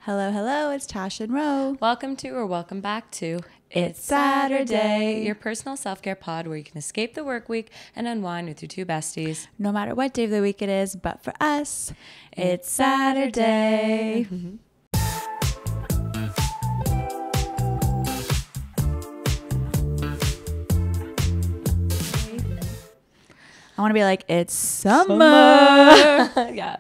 Hello, hello, it's Tash Ro. Welcome to or welcome back to It's Saturday, your personal self-care pod where you can escape the work week and unwind with your two besties. No matter what day of the week it is, but for us, it's Saturday. I want to be like, it's summer. Yeah.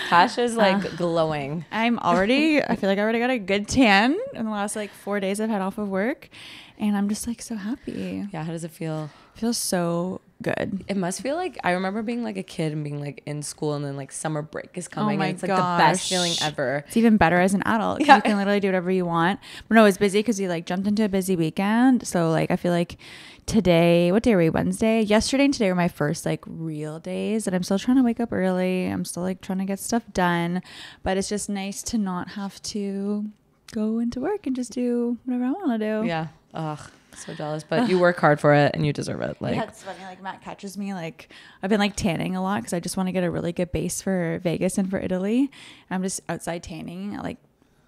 Tasha's like glowing. I feel like I already got a good tan in the last 4 days I've had off of work. And I'm just so happy. Yeah. How does it feel? It feels so good. It must feel like, I remember being a kid and being in school and then summer break is coming. Oh my and it's the best feeling ever. It's even better as an adult. Yeah. You can literally do whatever you want. But no, it's busy because you jumped into a busy weekend. So I feel like today, what day are we? Wednesday? Yesterday and today were my first real days, and I'm still trying to wake up early. I'm still trying to get stuff done, but it's just nice to not have to go into work and just do whatever I want to do. Yeah. Ugh. So jealous, but you work hard for it and you deserve it. Yeah, it's funny. Matt catches me. I've been tanning a lot because I just want to get a really good base for Vegas and for Italy. And I'm just outside tanning at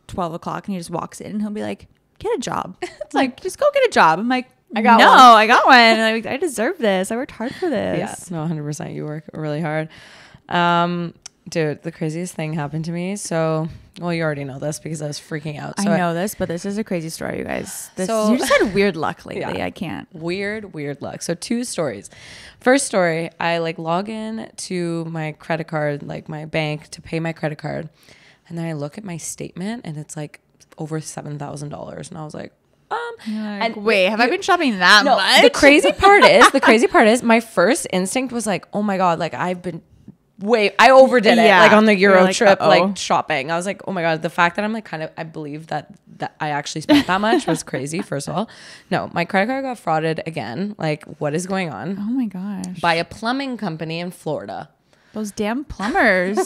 12 o'clock, and he just walks in and he'll be like, "Get a job." It's just go get a job. I'm like, I got one. I deserve this. I worked hard for this. Yeah, no, 100%. You work really hard. Dude, the craziest thing happened to me. So, well, you already know this because I was freaking out. So I know this, but this is a crazy story, you guys. You just had weird luck lately. Yeah. I can't. Weird luck. So 2 stories. First story, I log in to my credit card, my bank to pay my credit card. And then I look at my statement and it's over $7,000. And I was like, wait, have I been shopping that much? The crazy part is my first instinct was oh my God, I overdid it on the Euro trip, shopping. I was like, oh my God, the fact that I'm I believe that I actually spent that much was crazy. First of all, no, my credit card got frauded again. What is going on? Oh my gosh. By a plumbing company in Florida. Those damn plumbers.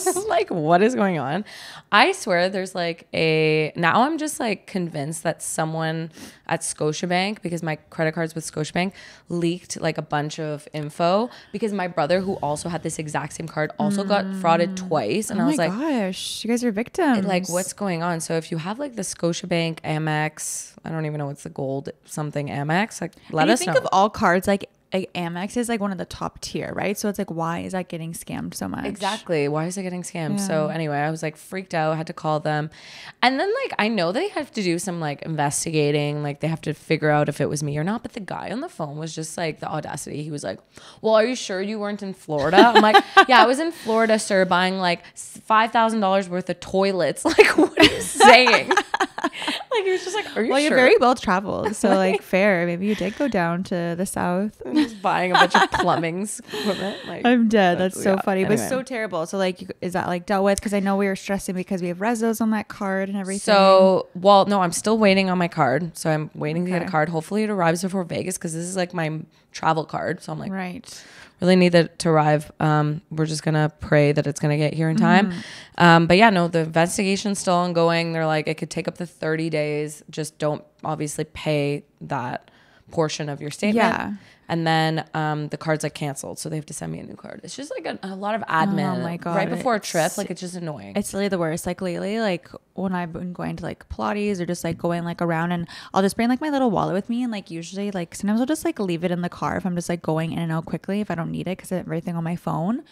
What is going on? I swear there's now I'm just convinced that someone at Scotiabank, because my credit cards with Scotiabank, leaked a bunch of info because my brother, who also had this exact same card, also got frauded twice. And I was oh my gosh, you guys are victims. What's going on? So if you have the Scotiabank Amex, I don't even know what's the gold something Amex, let us know. Think of all cards Amex is one of the top tier, right? So it's why is that getting scammed so much? Exactly. Why is it getting scammed? Yeah. So anyway, I was freaked out. I had to call them. And then I know they have to do some investigating. They have to figure out if it was me or not. But the guy on the phone was just the audacity. He was like, well, are you sure you weren't in Florida? I'm like, yeah, I was in Florida, sir, buying $5,000 worth of toilets. What are you saying? He was just are you well, sure? You're very well traveled. So fair. Maybe you did go down to the south. Just buying a bunch of plumbing equipment. I'm dead. That's so funny. Anyway. But so terrible. So is that dealt with? Because I know we were stressing because we have rezos on that card and everything. So, well, no, I'm still waiting on my card. So I'm waiting to get a card. Hopefully it arrives before Vegas because this is my travel card. So I'm right. Really need it to arrive. We're just going to pray that it's going to get here in time. But yeah, no, the investigation's still ongoing. They're it could take up to 30 days. Just don't obviously pay that portion of your statement. Yeah. And then the card's canceled, so they have to send me a new card. It's just a lot of admin. Oh my God. Right before a trip, it's just annoying. It's really the worst. Lately, when I've been going to Pilates or just going around, and I'll just bring my little wallet with me, and usually sometimes I'll just leave it in the car if I'm just going in and out quickly if I don't need it because I have everything on my phone.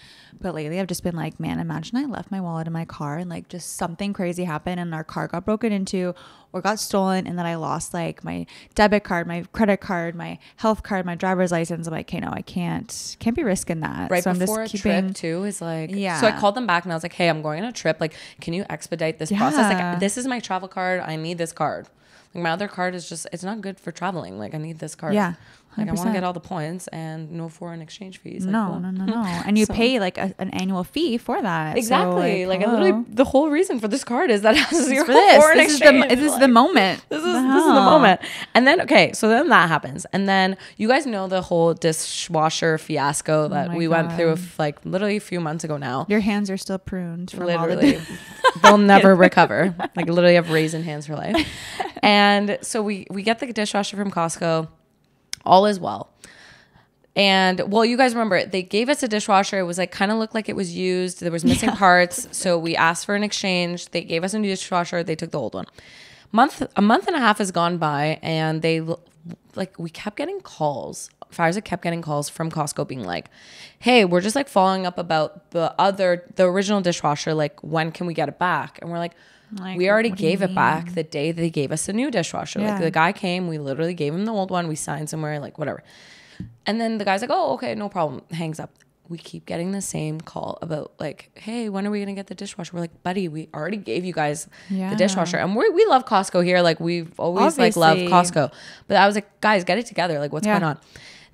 But lately I've just been man, imagine I left my wallet in my car and just something crazy happened and our car got broken into or got stolen, and then I lost my debit card, my credit card, my health card, my driver's license. I'm okay, no, I can't be risking that. Right, so before I'm just a trip too is yeah. So I called them back and I was like, hey, I'm going on a trip. Can you expedite this process? This is my travel card. I need this card. My other card is just, it's not good for traveling. I need this card. Yeah. 100%. I want to get all the points and no foreign exchange fees. No. And you pay an annual fee for that. Exactly. So, literally the whole reason for this card is that it has zero foreign exchange. This is the moment. This is the moment. And then, so then that happens. And then you guys know the whole dishwasher fiasco that we went through literally a few months ago now. Your hands are still pruned. From literally. They'll never recover. Literally have raisin hands for life. And so we get the dishwasher from Costco. All is well. And well, you guys remember they gave us a dishwasher. It was like kind of looked like it was used. There was missing parts. So we asked for an exchange. They gave us a new dishwasher. They took the old one. A month and a half has gone by, and we kept getting calls. Fiza kept getting calls from Costco being like, hey, we're just like following up about the original dishwasher. Like, when can we get it back? And we're like, we already gave it back the day they gave us a new dishwasher. Like, the guy came, we literally gave him the old one. We signed somewhere, like, whatever. And then the guy's like, oh, okay, no problem. Hangs up. We keep getting the same call about like, hey, when are we going to get the dishwasher? We're like, buddy, we already gave you guys the dishwasher. And we love Costco here. Like, we've always like loved Costco. But I was like, guys, get it together. Like, what's going on?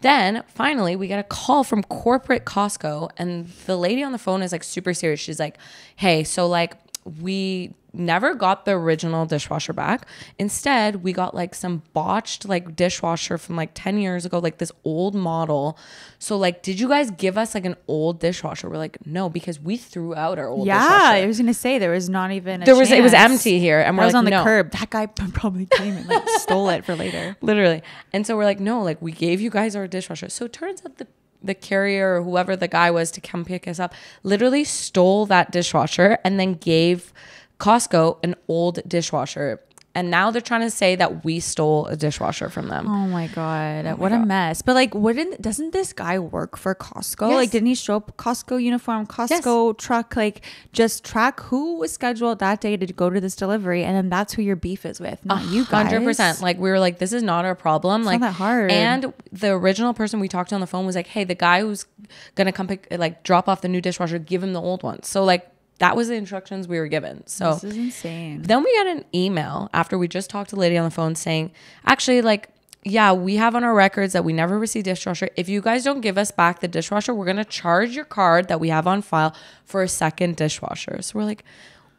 Then finally we get a call from corporate Costco, and the lady on the phone is like super serious. She's like, hey, so like we never got the original dishwasher back. Instead, we got like some botched like dishwasher from like 10 years ago, like this old model. So like, did you guys give us like an old dishwasher? We're like, no, because we threw out our old dishwasher. Yeah, I was gonna say there was not even it was empty here, and we're was like, on the no. curb. That guy probably came and like stole it for later. Literally. And so we're like, no, like we gave you guys our dishwasher. So it turns out the carrier or whoever the guy was to come pick us up literally stole that dishwasher and then gave Costco an old dishwasher. And now they're trying to say that we stole a dishwasher from them. Oh my God. What a mess. But like, doesn't this guy work for Costco? Yes. Like, didn't he show up Costco uniform, Costco truck, like just track who was scheduled that day to go to this delivery? And then that's who your beef is with, not you guys. 100%. Like, we were like, this is not our problem. It's like, not that hard. And the original person we talked to on the phone was like, hey, the guy who's going to come drop off the new dishwasher, give him the old one. So like, that was the instructions we were given. So this is insane. Then we got an email after we just talked to the lady on the phone saying, actually, like, yeah, we have on our records that we never received dishwasher. If you guys don't give us back the dishwasher, we're going to charge your card that we have on file for a second dishwasher. So we're like,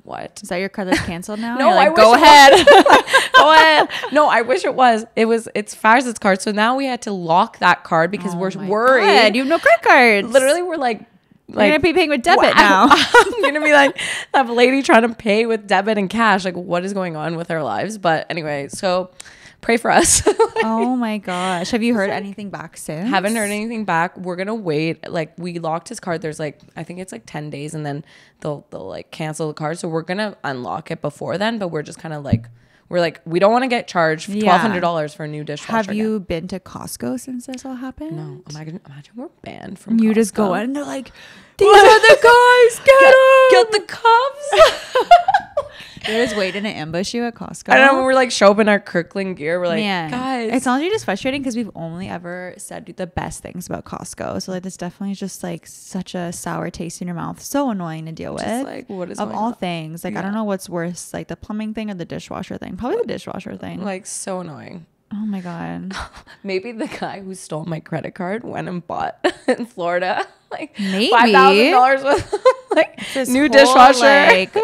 what? Is that your card that's canceled now? No, like, go ahead. Go ahead. No, I wish it was. It's Farzad's card. So now we had to lock that card because we're worried. God, you have no credit cards. Literally, we're like, you're gonna be paying with debit now. I'm gonna be like that lady trying to pay with debit and cash. Like, what is going on with our lives? But anyway, so pray for us. Oh my gosh. Have you heard anything back since? Haven't heard anything back. We're gonna wait. Like, we locked his card. There's like, I think it's like 10 days, and then they'll like cancel the card. So we're gonna unlock it before then. But we're just kind of like, we don't want to get charged $1,200 for a new dishwasher. Have you been to Costco since this all happened? No. Imagine we're banned from You Costco. just go in and they're like, these are the guys. Get the cups. They're just waiting to ambush you at Costco. I don't know. When we're like show up in our Kirkland gear, we're like, man, guys. It's honestly just frustrating because we've only ever said the best things about Costco. So like, this definitely is just like such a sour taste in your mouth. So annoying to deal with. Like, what is of going all on? things? Like, I don't know what's worse, like the plumbing thing or the dishwasher thing. Probably the dishwasher thing. Like, so annoying. Oh my God. Maybe the guy who stole my credit card went and bought in Florida like maybe $5,000 worth of like this new whole, dishwasher. Like,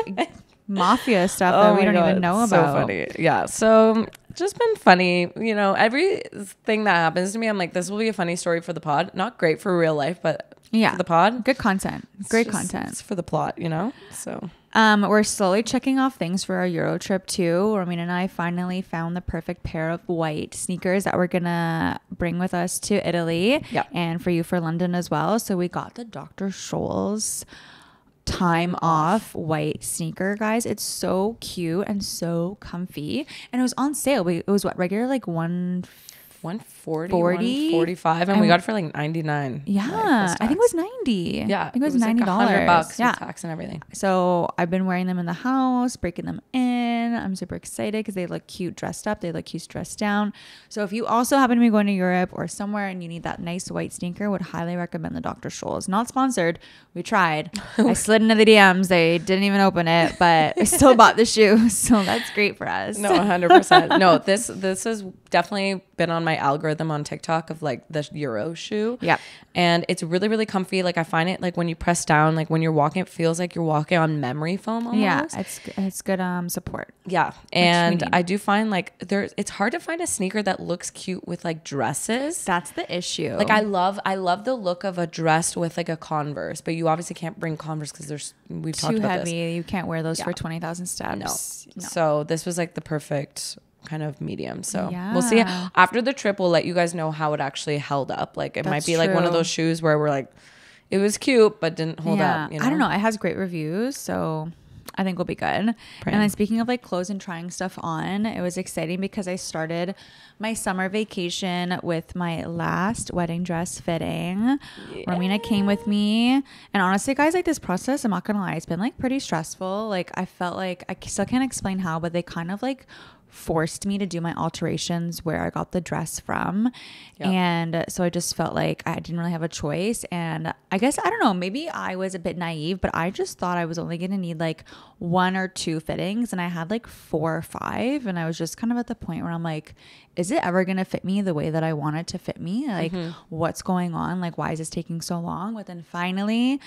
mafia stuff that we don't even know about. So funny. Yeah. So just been funny. You know, everything that happens to me, I'm like, this will be a funny story for the pod. Not great for real life, but for the pod. Good content. Great content. It's for the plot, you know? So we're slowly checking off things for our Euro trip too. Ramin and I finally found the perfect pair of white sneakers that we're gonna bring with us to Italy. Yeah. And for you for London as well. So we got the Dr. Scholl's time off white sneaker, guys. It's so cute and so comfy, and it was on sale. It was what, regular like 140, 145, and we got it for like 99. Yeah, I think it was 90. Yeah, I think it was $90. Like $100 with tax and everything. So I've been wearing them in the house, breaking them in. I'm super excited because they look cute dressed up. They look cute dressed down. So if you also happen to be going to Europe or somewhere and you need that nice white sneaker, would highly recommend the Dr. Scholl's. Not sponsored. We tried. I slid into the DMs. They didn't even open it, but I still bought the shoe. So that's great for us. No, 100%. No, this has definitely been on my algorithm on TikTok of like the Euro shoe. Yeah. And it's really, really comfy. Like, I find it like when you press down, like when you're walking, it feels like you're walking on memory foam almost. Yeah, it's good support. Yeah. And I do find like it's hard to find a sneaker that looks cute with like dresses. That's the issue. Like, I love the look of a dress with like a Converse, but you obviously can't bring Converse because we've talked about too heavy. this. You can't wear those for 20,000 steps. No. So this was like the perfect kind of medium. So we'll see. After the trip, we'll let you guys know how it actually held up. Like it might be like one of those shoes where we're like, it was cute, but didn't hold up. You know? I don't know. It has great reviews. So I think we'll be good. And then speaking of like clothes and trying stuff on, it was exciting because I started my summer vacation with my last wedding dress fitting. Romina came with me. And honestly, guys, like this process, I'm not going to lie, it's been like pretty stressful. Like I felt like I still can't explain how, but they kind of like forced me to do my alterations where I got the dress from. And so I just felt like I didn't really have a choice. And I guess, I don't know, maybe I was a bit naive, but I just thought I was only going to need like 1 or 2 fittings. And I had like 4 or 5. And I was just kind of at the point where I'm like, is it ever going to fit me the way that I want it to fit me? Like what's going on? Like, why is this taking so long? But then finally,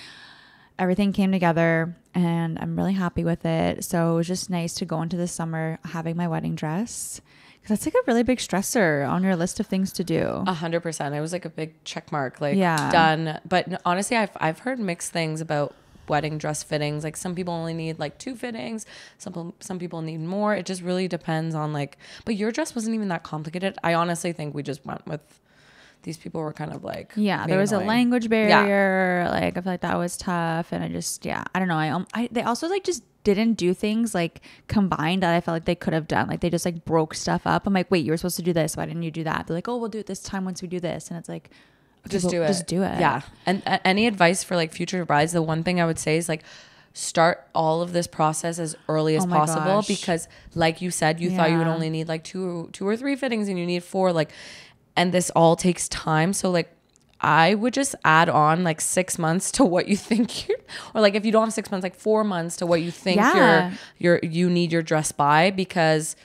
everything came together and I'm really happy with it. So it was just nice to go into the summer having my wedding dress, because that's like a really big stressor on your list of things to do. 100%. It was like a big check mark, like done. But honestly, I've heard mixed things about wedding dress fittings. Like some people only need like 2 fittings. Some people need more. It just really depends on like, but your dress wasn't even that complicated. I honestly think we just went with, these people were kind of like, there was annoying. A language barrier. Like I feel like that was tough. And I just, I don't know. They also like just didn't do things like combined that I felt like they could have done. Like they just like broke stuff up. I'm like, wait, you were supposed to do this. Why didn't you do that? They're like, oh, we'll do it this time once we do this. And it's like, just do it. Just do it. Yeah. And any advice for like future brides? The one thing I would say is like, start all of this process as early as possible, because like you said, you thought you would only need like two or 3 fittings and you need 4. Like, and this all takes time. So like I would just add on like 6 months to what you think or like if you don't have 6 months, like 4 months to what you think you need your dress by, because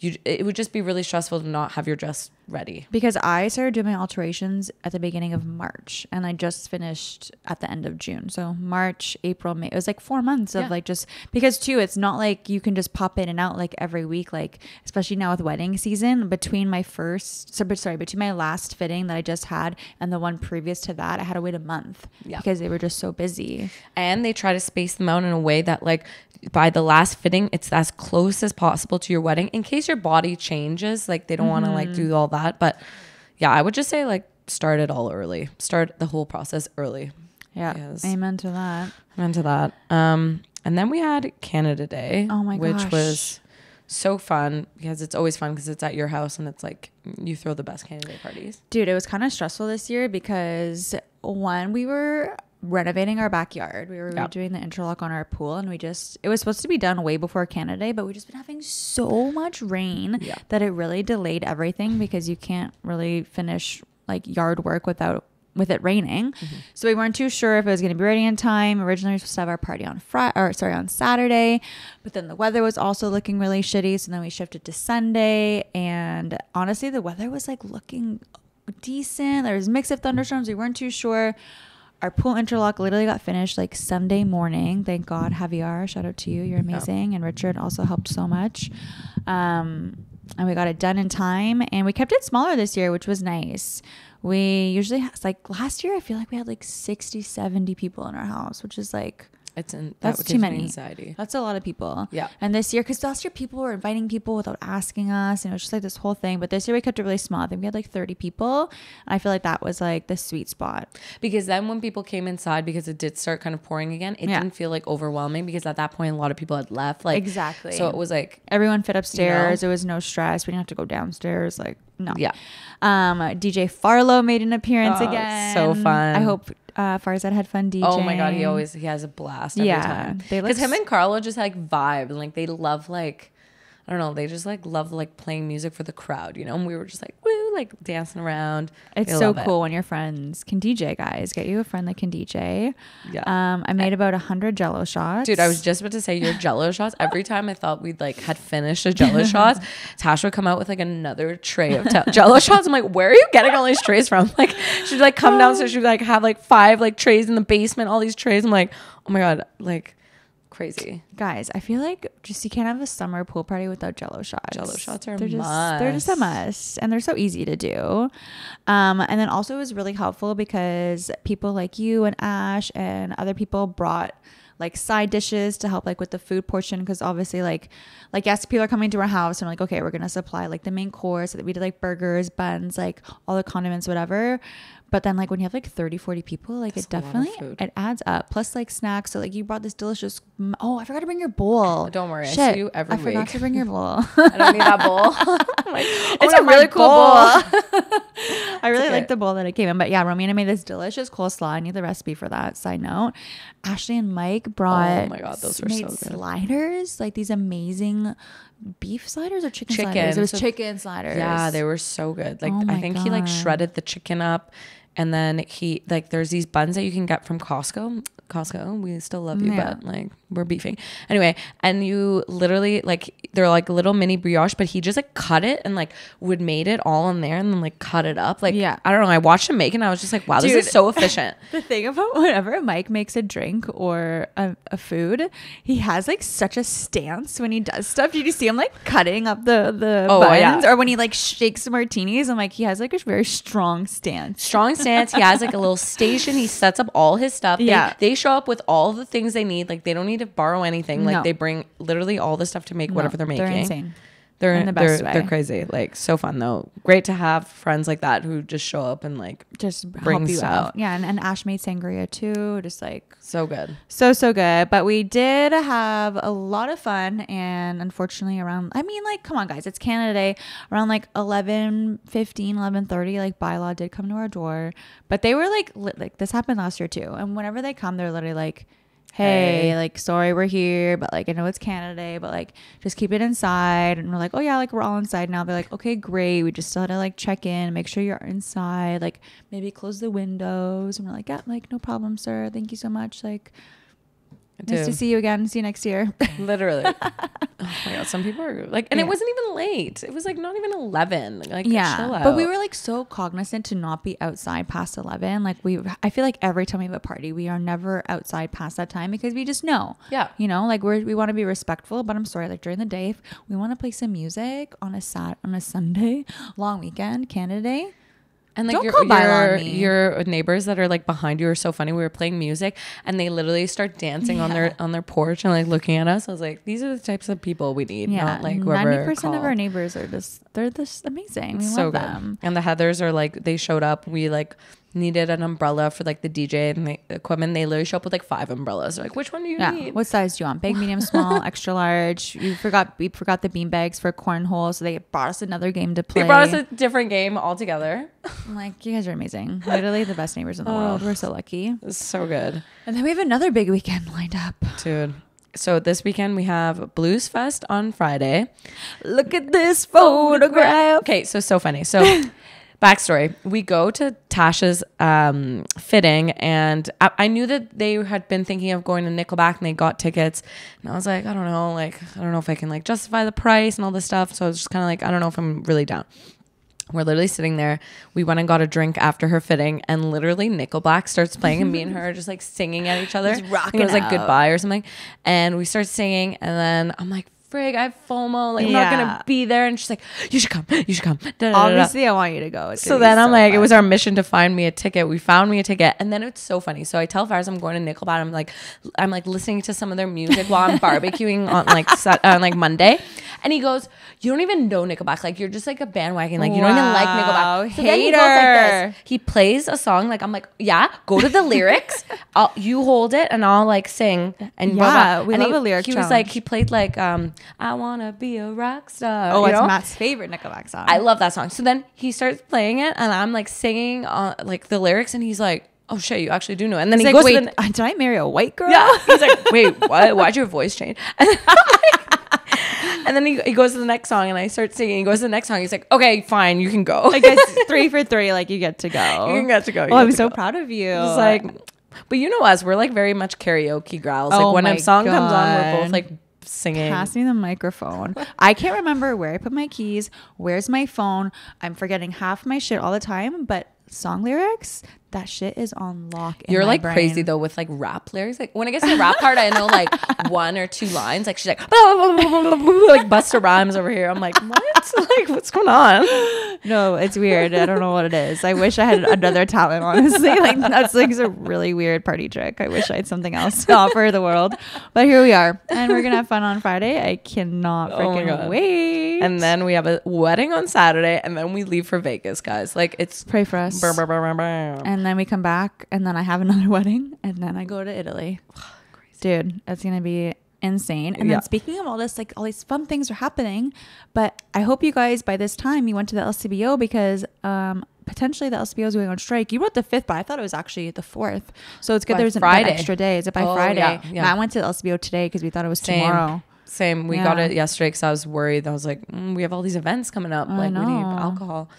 it would just be really stressful to not have your dress ready. Because I started doing my alterations at the beginning of March and I just finished at the end of June. So March, April, May, it was like 4 months of like, just because too, it's not like you can just pop in and out like every week, like especially now with wedding season. Between my last fitting that I just had and the one previous to that, I had to wait a month because they were just so busy. And they try to space them out in a way that like by the last fitting, it's as close as possible to your wedding in case your body changes. Like they don't want to like do all that. But yeah, I would just say like start it all early. Start the whole process early. Yeah. Yes. Amen to that. Amen to that. And then we had Canada Day. Oh my gosh. Which was so fun, because it's always fun because it's at your house and it's like you throw the best Canada Day parties. Dude, it was kind of stressful this year because we were renovating our backyard. We were redoing the interlock on our pool, and it was supposed to be done way before Canada Day, but we just been having so much rain that it really delayed everything, because you can't really finish like yard work with it raining. So we weren't too sure if it was going to be ready in time. Originally we were supposed to have our party on Saturday, but then the weather was also looking really shitty, so then we shifted to Sunday, and honestly the weather was like looking decent. There was mix of thunderstorms. We weren't too sure. Our pool interlock literally got finished like Sunday morning. Thank God. Javier, shout out to you. You're amazing. And Richard also helped so much. And we got it done in time. And we kept it smaller this year, which was nice. We usually, like last year, I feel like we had like 60, 70 people in our house, which is like, that's too many. Anxiety. That's a lot of people. Yeah. And this year, because last year people were inviting people without asking us, and it was just like this whole thing. But this year we kept it really small. I think we had like 30 people. And I feel like that was like the sweet spot. Because then when people came inside, because it did start kind of pouring again, it didn't feel like overwhelming, because at that point a lot of people had left. Like exactly. So it was like everyone fit upstairs. There was no stress. We didn't have to go downstairs. Like no. Yeah. DJ Farlow made an appearance again. So fun. I hope Farzad had fun DJing. Oh my God, he has a blast every time. Because him and Carlo just like vibe, and like they love like, I don't know, they just like love like playing music for the crowd, you know? And we were just like, woo, like dancing around. It's so cool when your friends can DJ, guys. Get you a friend that can DJ. Yeah. I made about 100 Jello shots. Dude, I was just about to say your Jello shots. Every time I thought we'd like had finished the Jello shots, Tash would come out with like another tray of Jello shots. I'm like, where are you getting all these trays from? Like she'd like come downstairs, she'd like have like 5 like trays in the basement, all these trays. I'm like, oh my God, like crazy. Guys, I feel like just you can't have a summer pool party without Jello shots. Jello shots are they're just a must, and they're so easy to do. And then also it was really helpful because people like you and Ash and other people brought like side dishes to help like with the food portion, because obviously like yes, people are coming to our house and we're like, okay, we're gonna supply like the main course. So that we did like burgers, buns, like all the condiments, whatever. But then like when you have like 30-40 people, like it definitely it adds up. Plus like snacks. So like you brought this delicious, I forgot to bring your bowl. Don't worry, Shit, I see you every week. I forgot to bring your bowl. I don't need that bowl. Like, it's a really cool bowl. I really like the bowl that it came in. But yeah, Romina made this delicious coleslaw. I need the recipe for that. Side note, Ashley and Mike brought, oh my God, those were so good, sliders, like these amazing beef sliders or chicken sliders. It was chicken sliders. Yeah, they were so good. Like I think he like shredded the chicken up. And then he like there's these buns that you can get from Costco. We still love you, but like we're beefing anyway. And you literally like they're like little mini brioche, but he just like cut it and like would made it all in there and then like cut it up. Like I don't know. I watched him make it and I was just like, wow, this is so efficient. The thing about whenever Mike makes a drink or a food, he has like such a stance when he does stuff. Did you see him like cutting up the buns or when he like shakes martinis? I'm like, he has like a very strong stance. He has like a little station. He sets up all his stuff. They show up with all the things they need. Like they don't need to borrow anything. Like they bring literally all the stuff to make whatever they're making. They're insane. They're in the best way. They're crazy. Like so fun though. Great to have friends like that who just show up and like just bring help you stuff out. Yeah, and Ash made sangria too. Just like so good. So good. But we did have a lot of fun, and unfortunately around, I mean, like, come on guys, it's Canada Day. Around like 11:15, 11:30, like bylaw did come to our door. But they were like this happened last year too. And whenever they come, they're literally like, hey, like, sorry we're here, but like I know it's Canada Day, but like just keep it inside. And we're like, oh yeah, like we're all inside now. They're like, okay, great, we just still had to like check in, make sure you're inside, like maybe close the windows. And we're like, yeah, like no problem, sir, thank you so much, like nice to see you again, see you next year. Literally. Oh my God, some people are like, and it wasn't even late, it was like not even 11, like chill out. But we were like so cognizant to not be outside past 11. Like I feel like every time we have a party, we are never outside past that time, because we just know, you know, like we want to be respectful. But I'm sorry, like during the day, if we want to play some music on a Sunday long weekend, Canada Day, and like your neighbors that are like behind you are so funny. We were playing music and they literally start dancing on their porch and like looking at us. I was like, these are the types of people we need. Not like 90% of our neighbors are they're just amazing. We love them. And the Heathers are like, they showed up. We like needed an umbrella for like the DJ and the equipment. They literally show up with like 5 umbrellas. They're like, which one do you need? What size do you want? Big, medium, small, extra large? We forgot the bean bags for cornhole, so they brought us another game to play. They brought us a different game altogether. I'm like, you guys are amazing. Literally the best neighbors in the world. We're so lucky. It's so good. And then we have another big weekend lined up. Dude. So this weekend we have Blues Fest on Friday. Look at this photograph. Okay, so funny. So backstory, we go to Tash's fitting, and I knew that they had been thinking of going to Nickelback and they got tickets, and I was like, I don't know if I can like justify the price and all this stuff. So I was just kind of like, I don't know if I'm really down. We're literally sitting there. We went and got a drink after her fitting, and literally Nickelback starts playing, and me and her are just like singing at each other. It was like Goodbye or something, and we start singing, and then I'm like, frig, I have FOMO, like I'm not gonna be there. And she's like, you should come. Obviously I want you to go. So then I'm like, fun. It was our mission to find me a ticket. We found me a ticket, and then it's so funny. So I tell Faraz I'm going to Nickelback. I'm like listening to some of their music while I'm barbecuing on like Monday, and he goes, you don't even know Nickelback, like you're just like a bandwagon, like you don't even like Nickelback. So then he goes like this. He plays a song, like I'm like, yeah, go to the lyrics. You hold it and I'll like sing. And we love a lyric. He was like, he played like I wanna be a rock star. Oh, it's Matt's favorite Nickelback song. I love that song. So then he starts playing it, and I'm like singing like the lyrics, and he's like, oh shit, you actually do know. And then he goes, wait, did I marry a white girl? Yeah. He's like, wait, what? Why'd your voice change? And then he goes to the next song, and I start singing. He goes to the next song. He's like, okay, fine, you can go. I guess 3 for 3, like you get to go. You can get to go. Oh, I'm so proud of you. It's like, but you know us, we're like very much karaoke growls. Like when a song comes on, we're both like singing. Pass me the microphone. I can't remember where I put my keys. Where's my phone? I'm forgetting half my shit all the time, but song lyrics, that shit is on lock in You're my like brain. crazy though with like rap lyrics. Like when it gets to the rap part, I know like 1 or 2 lines. Like she's like like Busta Rhymes over here. I'm like, what? Like what's going on? No, it's weird. I don't know what it is. I wish I had another talent, honestly. Like that's like a really weird party trick. I wish I had something else to offer the world. But here we are. And we're gonna have fun on Friday. I cannot freaking wait. And then we have a wedding on Saturday, and then we leave for Vegas, guys. Like it's pray for us. And then we come back, and then I have another wedding, and then I go to Italy. Dude, that's gonna be insane. And then speaking of all this, like all these fun things are happening, but I hope you guys by this time you went to the LCBO, because potentially the LCBO is going on strike. You wrote the 5th, but I thought it was actually the 4th, so it's good there's an extra day. Is it by Friday? Matt went to the LCBO today because we thought it was tomorrow. Same. We got it yesterday because I was worried. I was like, we have all these events coming up. Like we need alcohol.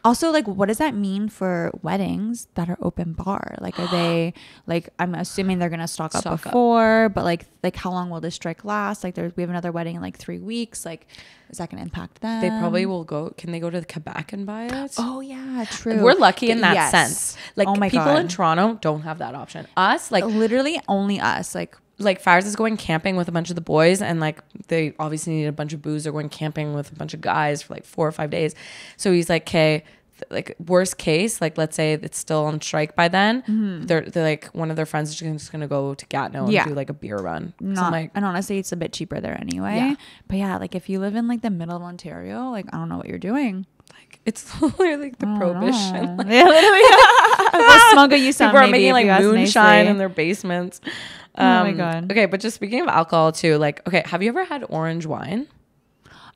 Also, like, what does that mean for weddings that are open bar? Like, are they, like, I'm assuming they're going to stock up before, but like how long will this strike last? Like, we have another wedding in like 3 weeks. Like, is that going to impact them? They probably will go. Can they go to the Quebec and buy it? Oh, yeah, true. We're lucky in that sense. Like, people God. in Toronto don't have that option. Us, like, literally only us. Like Fires is going camping with a bunch of the boys, and like they obviously need a bunch of booze. They're going camping with a bunch of guys for like 4 or 5 days. So he's like, okay, like worst case, like let's say it's still on strike by then. They're like one of their friends is just gonna go to Gatineau and do like a beer run. And honestly, it's a bit cheaper there anyway. Yeah. But yeah, like if you live in like the middle of Ontario, like I don't know what you're doing. Like it's literally like the prohibition. Like, yeah, literally. The smuggle you sound. People are making like moonshine in their basements. Oh my God. Okay, but just speaking of alcohol too, like, okay, have you ever had orange wine?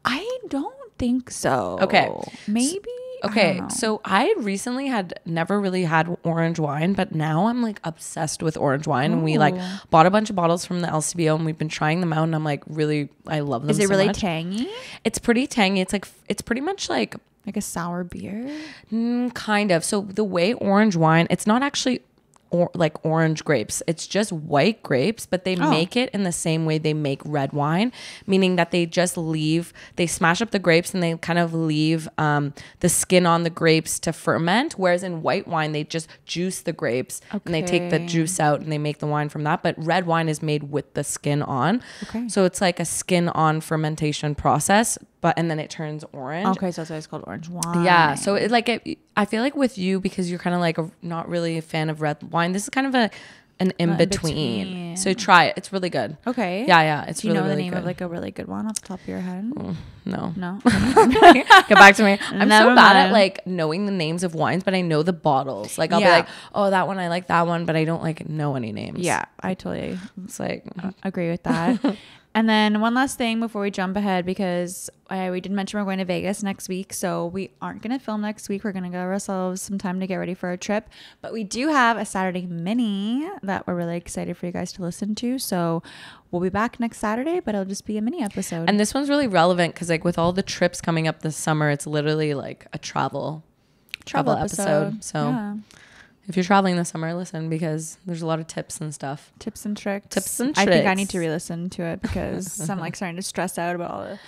I don't think so. Okay. Maybe. Okay, so I recently had never really had orange wine, but now I'm like obsessed with orange wine. And we like bought a bunch of bottles from the LCBO, and we've been trying them out, and I'm like really, I love them. Is it so really much. tangy? It's pretty tangy. It's like, it's pretty much like a sour beer? Kind of. So the way orange wine, it's not actually like orange grapes. It's just white grapes, but they make it in the same way they make red wine, meaning that they smash up the grapes and they kind of leave the skin on the grapes to ferment. Whereas in white wine, they just juice the grapes and they take the juice out and they make the wine from that. But red wine is made with the skin on. Okay. So it's like a skin on fermentation process. And then it turns orange. Okay, so that's why it's called orange wine. Yeah, so I feel like with you, because you're kind of like not really a fan of red wine, this is kind of an in-between. So try it. It's really good. Okay. Yeah, it's really, really good. Do you know the name of like a really good one off the top of your head? No. Get back to me. I'm so bad at like knowing the names of wines, but I know the bottles. Like I'll be like, oh, that one, I like that one, but I don't like know any names. Yeah, I totally agree with that. And then one last thing before we jump ahead, because we did mention we're going to Vegas next week. So we aren't going to film next week. We're going to give ourselves some time to get ready for our trip. But we do have a Saturday mini that we're really excited for you guys to listen to. So we'll be back next Saturday, but it'll just be a mini episode. And this one's really relevant because like with all the trips coming up this summer, it's literally like a travel episode. So yeah. If you're traveling this summer, listen, because there's a lot of tips and stuff. Tips and tricks. I think I need to re-listen to it because I'm like starting to stress out about all the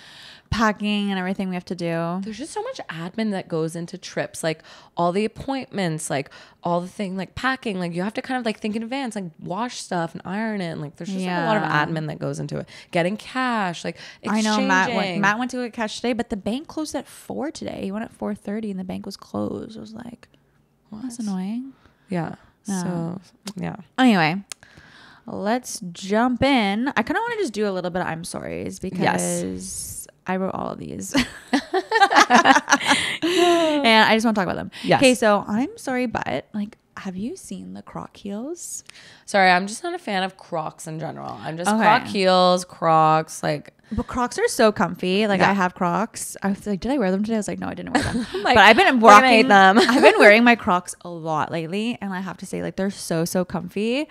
packing and everything we have to do. There's just so much admin that goes into trips, like all the appointments, like all the thing, like packing, like you have to kind of like think in advance, like wash stuff and iron it. And like there's just like a lot of admin that goes into it. Getting cash, like exchanging. I know Matt went to get cash today, but the bank closed at 4 today. He went at 4:30 and the bank was closed. I was like, what? That's annoying. Yeah. So, yeah. Anyway, let's jump in. I kind of want to just do a little bit of I'm sorry's because I wrote all of these. And I just want to talk about them. Yes. Okay, so I'm sorry, but like, have you seen the Croc heels? Sorry, I'm just not a fan of Crocs in general. I'm just Croc heels, Crocs, like. But Crocs are so comfy. Like I have Crocs. I was like, did I wear them today? I was like, no, I didn't wear them. But I've been rocking them. I've been wearing my Crocs a lot lately, and I have to say, like, they're so comfy.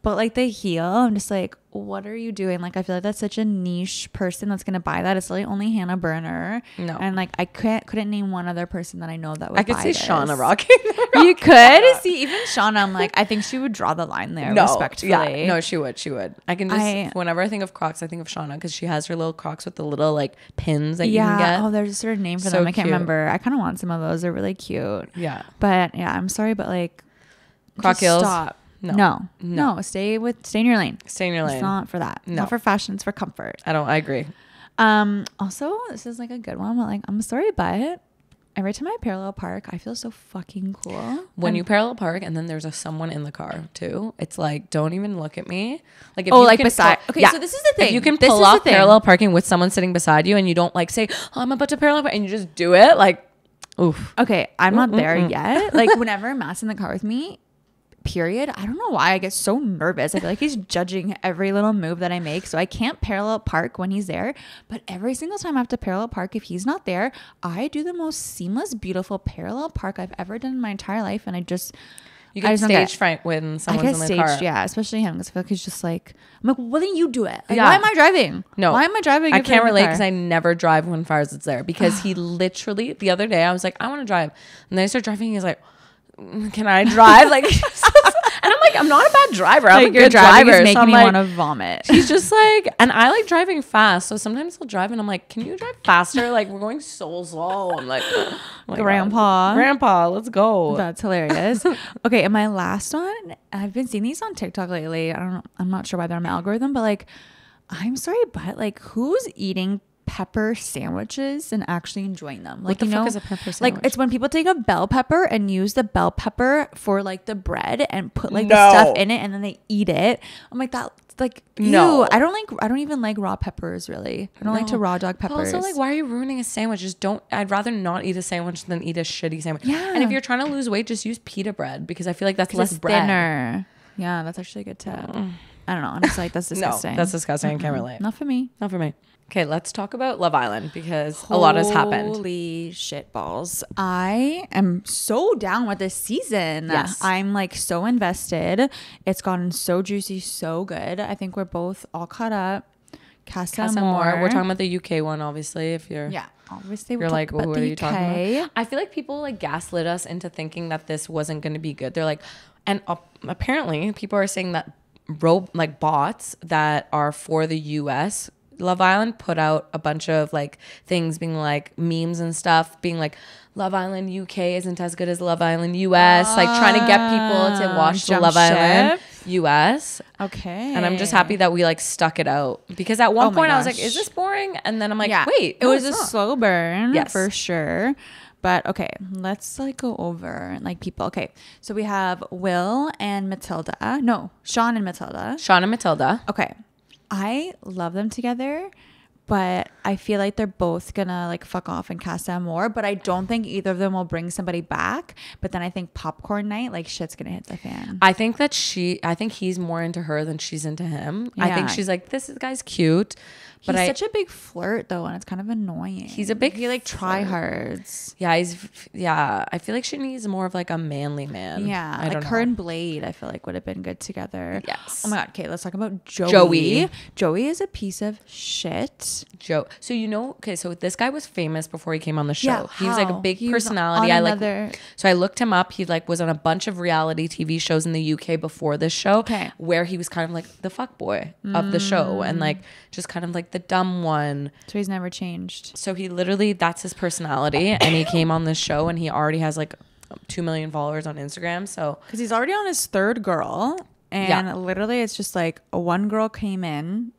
But like the heel, I'm just like, what are you doing? Like, I feel like that's such a niche person that's gonna buy that. It's really only Hannah Burner. No, and like I couldn't name one other person that I know that would. I could buy see this. Shauna rocking. You could see even Shauna. I'm like, I think she would draw the line there. No, respectfully. yeah, no, she would. I can just whenever I think of Crocs, I think of Shauna because she has her little Crocs with the little like pins that you can get. Oh, there's a certain name for them. I can't remember. I kind of want some of those. They're really cute. Yeah, but yeah, I'm sorry, but like, Croc heels. Stop. No. Stay in your lane. Stay in your lane. It's not for that. No. It's not for fashion. It's for comfort. I agree. Also, this is like a good one. But like, I'm sorry, but every time I parallel park, I feel so fucking cool. When you parallel park and then there's someone in the car too, it's like, don't even look at me. Like, if you beside. Okay, so this is the thing. If you can pull off parallel parking with someone sitting beside you and you don't like say, oh, I'm about to parallel park, and you just do it, like, oof. Okay, I'm not there yet. Like, whenever Matt's in the car with me, period, I don't know why I get so nervous. I feel like he's judging every little move that I make, so I can't parallel park when he's there. But every single time I have to parallel park, if he's not there, I do the most seamless, beautiful parallel park I've ever done in my entire life. And you get stage fright when someone's in the car. Yeah, especially him, because I feel like he's just like, I'm like, well, then you do it. Like, why am I driving? No, why am I driving? I can't relate because I never drive when Fires is there, because he literally, the other day I was like, I want to drive, and then I start driving, he's like, can I drive? Like, and I'm like, I'm not a bad driver. I'm like, a good driver. Is making me want to vomit. He's just like, and I like driving fast, so sometimes he'll drive and I'm like, can you drive faster? Like, we're going so slow. I'm like, oh grandpa, let's go. That's hilarious. Okay, and my last one, I've been seeing these on TikTok lately. I'm not sure why they're on my algorithm, but like, I'm sorry, but like, who's eating pepper sandwiches and actually enjoying them? Like, what the fuck is a pepper sandwich? Like, it's when people take a bell pepper and use the bell pepper for like the bread and put like the stuff in it and then they eat it. I'm like, that, like, ew. I don't even like raw peppers, really. I don't like to raw dog peppers. Also, like, why are you ruining a sandwich? Just don't. I'd rather not eat a sandwich than eat a shitty sandwich. Yeah. And if you're trying to lose weight, just use pita bread, because I feel like that's less bread. Thinner. Yeah, that's actually a good tip. I don't know. I'm just like, that's disgusting. No, that's disgusting. I can't relate. Not for me. Not for me. Okay, let's talk about Love Island, because a lot has happened. Holy shit balls. I am so down with this season. Yes. I'm like so invested. It's gotten so juicy, so good. I think we're both all caught up. Casa Amor. We're talking about the UK one, obviously. If you're obviously you're like, well, what are you talking about? I feel like people like gaslit us into thinking that this wasn't going to be good. They're like, and apparently people are saying that bots that are for the US Love Island put out a bunch of like things being like memes and stuff being like, Love Island UK isn't as good as Love Island US, like trying to get people to watch the Love Island US. Okay. And I'm just happy that we like stuck it out, because at one point I was like, is this boring? And then I'm like, wait, it was a slow burn for sure. But okay, let's like go over like people. Okay, so we have Will and Matilda. No, Sean and Matilda. Sean and Matilda. Okay. I love them together, but I feel like they're both gonna like fuck off in Casa Amor, but I don't think either of them will bring somebody back. But then I think popcorn night, like, shit's gonna hit the fan. I think he's more into her than she's into him. Yeah. I think she's like, this guy's cute. But he's such a big flirt though, and it's kind of annoying. He like tryhards. Yeah, I feel like she needs more of like a manly man. Yeah, I don't know. Her and Blade, I feel like would have been good together. Yes. Oh my god. Okay, let's talk about Joey. Joey is a piece of shit. So so this guy was famous before he came on the show. Yeah, he was like a big personality. So I looked him up. He like was on a bunch of reality TV shows in the UK before this show, where he was kind of like the fuck boy of the show, and like just kind of like the dumb one. So he's never changed. So he literally, that's his personality, and he came on this show and he already has like 2 million followers on Instagram. So because he's already on his third girl, and literally it's just like one girl came in.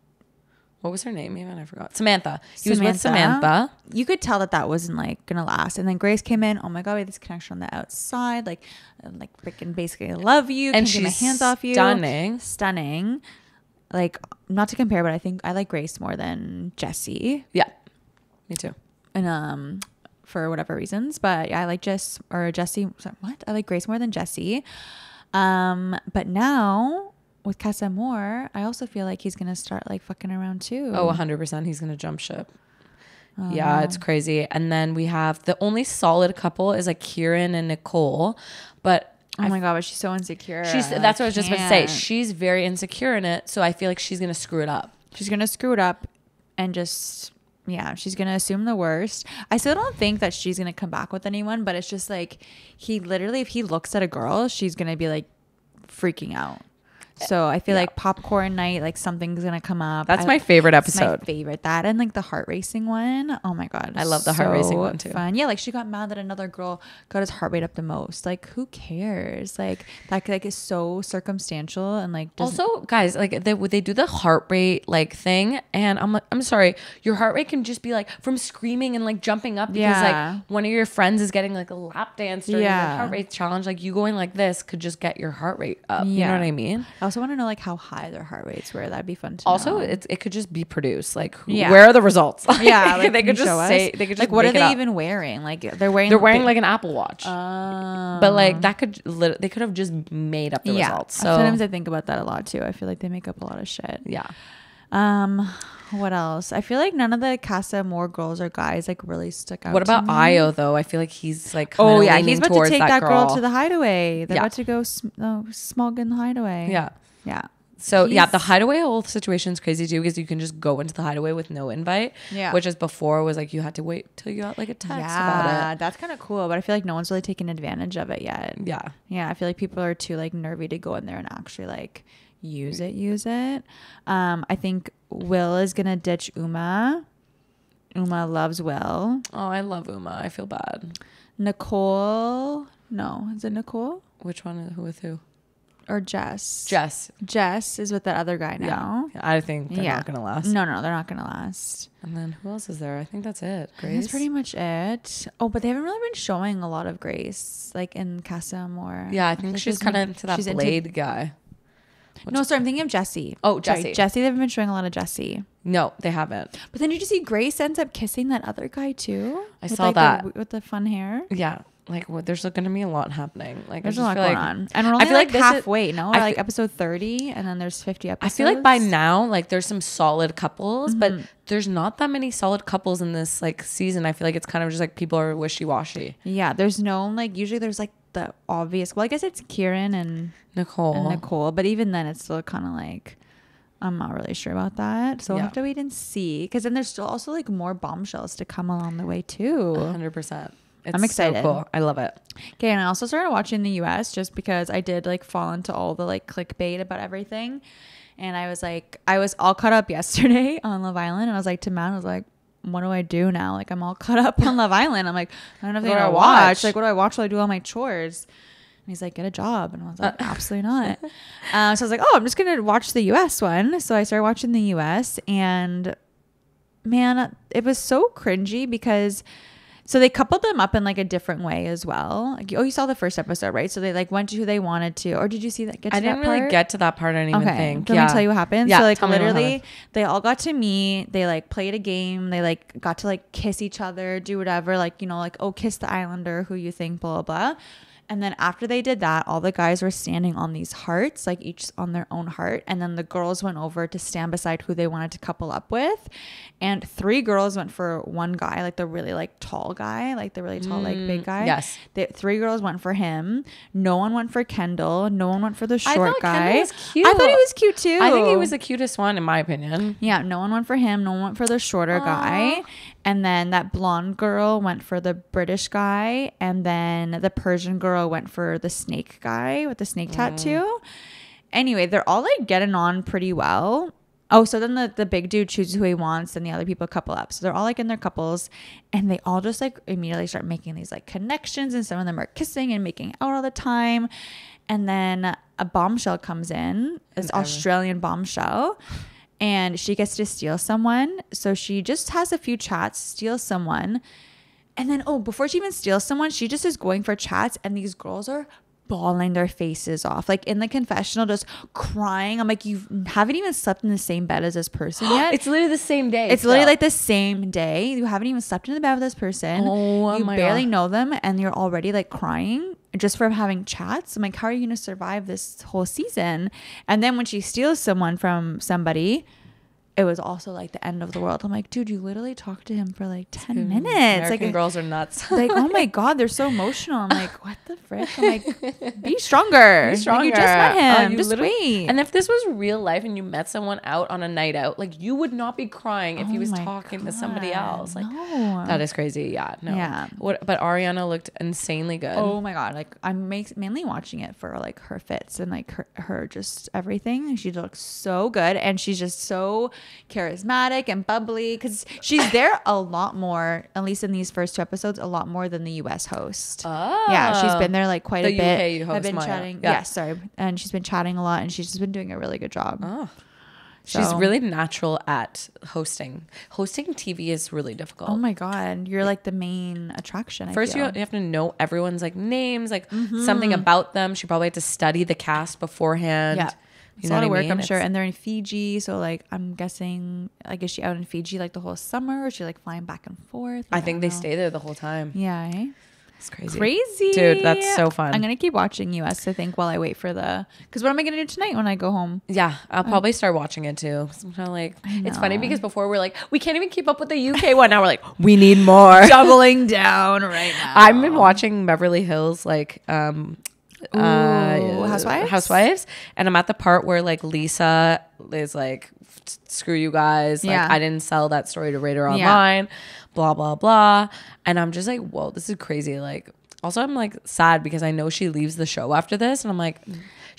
What was her name even? I forgot. Samantha. He was with Samantha. You could tell that wasn't like gonna last. And then Grace came in. Oh my god, we had this connection on the outside. Like freaking basically I love you. And she's get my hands off you. Stunning. Like, not to compare, but I think I like Grace more than Jessie. Yeah, me too. And for whatever reasons, but yeah, I like Jessie. I like Grace more than Jessie. But now with Casa Amor, I also feel like he's gonna start like fucking around too. Oh, 100%. He's gonna jump ship. Yeah, it's crazy. And then we have the only solid couple is like Kieran and Nicole, but Oh my God, but she's so insecure. That's what I was just about to say. She's very insecure in it. So I feel like she's going to screw it up. She's going to screw it up and just, yeah, she's going to assume the worst. I still don't think that she's going to come back with anyone, but it's just like, he literally, if he looks at a girl, she's going to be like freaking out. So I feel like popcorn night, like something's gonna come up. That's my favorite episode. My favorite. That and like the heart racing one. Oh my God, I love the heart racing one too. Fun. Yeah, like she got mad that another girl got his heart rate up the most. Like who cares? Like that like is so circumstantial and like also guys like they do the heart rate like thing and I'm like I'm sorry, your heart rate can just be like from screaming and like jumping up because like one of your friends is getting like a lap dance during the heart rate challenge. Like you going like this could just get your heart rate up. You know what I mean? I also want to know like how high their heart rates were. That'd be fun to also know. it could just be produced like where are the results? Yeah, like, they could just say they could just like what are they up. even wearing? Like they're wearing like an Apple Watch. But like that could they could have just made up the results. So sometimes I think about that a lot too. I feel like they make up a lot of shit. Yeah. What else? I feel like none of the Casa More girls or guys like really stuck out. What about Io though? I feel like he's like he's about to take that girl to the hideaway. They're about to go smog in the hideaway. Yeah. So the hideaway whole situation is crazy too because you can just go into the hideaway with no invite. Yeah. Which is before was like you had to wait till you got like a text about it. Yeah, that's kind of cool, but I feel like no one's really taken advantage of it yet. Yeah. Yeah, I feel like people are too like nervy to go in there and actually like use it. I think Will is gonna ditch Uma. Uma loves Will. Oh, I love Uma. I feel bad. Nicole. No, is it Nicole? Which one? Who with who? Or Jess. Jess is with that other guy now. Yeah. I think they're not gonna last. No, they're not gonna last. And then who else is there? I think that's it. Grace. That's pretty much it. Oh, but they haven't really been showing a lot of Grace, like in Casa Amor. Yeah, I think she's kind of into that Blade guy. No, sorry, I'm thinking of Jessie. Oh, Jessie. Jessie, they've been showing a lot of Jessie. No, they haven't. But then did you see Grace ends up kissing that other guy too? I saw that. With the fun hair. Yeah. Like there's going to be a lot happening. Like there's a lot going on, and we're only like halfway. We're like episode 30, and then there's 50 episodes. I feel like by now, like there's some solid couples, but there's not that many solid couples in this like season. I feel like it's kind of just like people are wishy washy. Yeah, there's no like usually there's like the obvious. Well, I guess it's Kieran and Nicole, but even then it's still kind of like I'm not really sure about that. So we'll have to wait and see because then there's still also like more bombshells to come along the way too. 100%. I'm excited. So cool. I love it. Okay, and I also started watching the US just because I did like fall into all the like clickbait about everything. And I was all caught up yesterday on Love Island. And I was like to Matt, I was like, what do I do now? Like I'm all caught up on Love Island. I'm like, I don't know if I watch. Like what do I watch while I do all my chores? And he's like, get a job. And I was like, absolutely not. So I was like, I'm just going to watch the US one. So I started watching the US and man, it was so cringy because so they coupled them up in like a different way as well. Like, you saw the first episode, right? So they like went to who they wanted to, or did you see that? I didn't really get to that part. I didn't even think. Let me tell you what happened. Yeah, so like literally they all got to meet. They like played a game. They like got to like kiss each other, do whatever. Like, you know, like, oh, kiss the islander who you think, blah, blah, blah. And then after they did that, all the guys were standing on these hearts, like each on their own heart. And then the girls went over to stand beside who they wanted to couple up with. And 3 girls went for one guy, like the really like tall guy, like the really tall, like big guy. Yes. 3 girls went for him. No one went for Kendall. No one went for the short guy. Kendall was cute. I thought he was cute too. I think he was the cutest one in my opinion. Yeah. No one went for him. No one went for the shorter guy. And then that blonde girl went for the British guy. And then the Persian girl went for the snake guy with the snake tattoo. Anyway, they're all like getting on pretty well. Oh, so then the big dude chooses who he wants and the other people couple up. So they're all like in their couples and they all just like immediately start making these like connections and some of them are kissing and making out all the time. And then a bombshell comes in, this Australian bombshell. And she gets to steal someone. So she just has a few chats, steals someone. And then, before she even steals someone, she just is going for chats. And these girls are bawling their faces off. Like in the confessional, just crying. I'm like, you haven't even slept in the same bed as this person yet. It's literally the same day. It's literally like the same day. You haven't even slept in the bed with this person. You barely know them. And you're already like crying just from having chats. I'm like, how are you going to survive this whole season? And then when she steals someone from somebody, it was also like the end of the world. I'm like, dude, you literally talked to him for like 10 minutes. American like girls are nuts. like, oh my God, they're so emotional. I'm like, what the frick? I'm like, be stronger. Be stronger. Like, you just met him. You Just wait. And if this was real life and you met someone out on a night out, like you would not be crying if he was my talking to somebody else. Like no. that is crazy. Yeah. No. Yeah. But Ariana looked insanely good. Oh my God. Like I'm mainly watching it for like her fits and like her just everything. She looks so good. And she's just so charismatic and bubbly because she's there a lot more, at least in these first 2 episodes, a lot more than the US host. Oh. Yeah, she's been there like quite a bit. UK host, I've been Maya. chatting. Yeah. Yes, sorry. And she's been chatting a lot and she's just been doing a really good job. Oh. So- She's really natural at hosting. Hosting TV is really difficult. Oh my God. You're like the main attraction. First, you have to know everyone's like names, like something about them. She probably had to study the cast beforehand. Yeah. You It's know a lot of what I work, mean? I'm sure. And they're in Fiji. So, like, I'm guessing, like, is she out in Fiji, like, the whole summer? Or is she, like, flying back and forth? I think they don't know. stay there the whole time. Yeah, eh? It's crazy. Crazy. Dude, that's so fun. I'm going to keep watching US, I think, while I wait for the... Because what am I going to do tonight when I go home? Yeah, I'll probably start watching it too. I'm kind of like, it's funny know. because before we're like, we can't even keep up with the UK one. Now we're like, we need more. Doubling down right now. I've been watching Beverly Hills, like, Housewives, and I'm at the part where like Lisa is like, screw you guys, like Yeah. I didn't sell that story to Radar Online, blah blah blah, and I'm just like, whoa, this is crazy. Like, also I'm like sad because I know she leaves the show after this, and I'm like,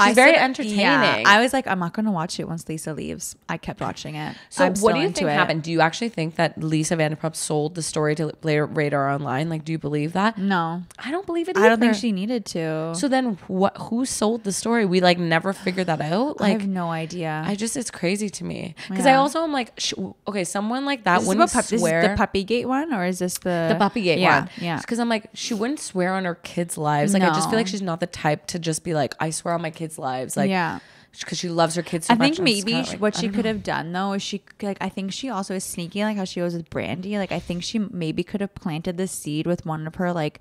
she's very entertaining. Yeah, I was like, I'm not going to watch it once Lisa leaves. I kept watching it. So I'm what still do you into think it. happened? Do you actually think that Lisa Vanderpump sold the story to Radar Online? Like, do you believe that? No. I don't believe it either. I don't think she needed to. So then who sold the story? We like never figured that out. I Like, have no idea. it's crazy to me. Because I Yeah. also am like, okay, someone like that Is wouldn't this swear. the Puppygate one, or is this the Puppygate one. Yeah. Because I'm like, she wouldn't swear on her kids' lives. Like, I just feel No. like she's not the type to just be like, I swear on my kids' lives. Like, Yeah. because she loves her kids so I much. think and I'm just maybe kinda like, what I she don't could know. have done though is she like I think she also is sneaky, like how she was with Brandy. Like I think she maybe could have planted the seed with one of her like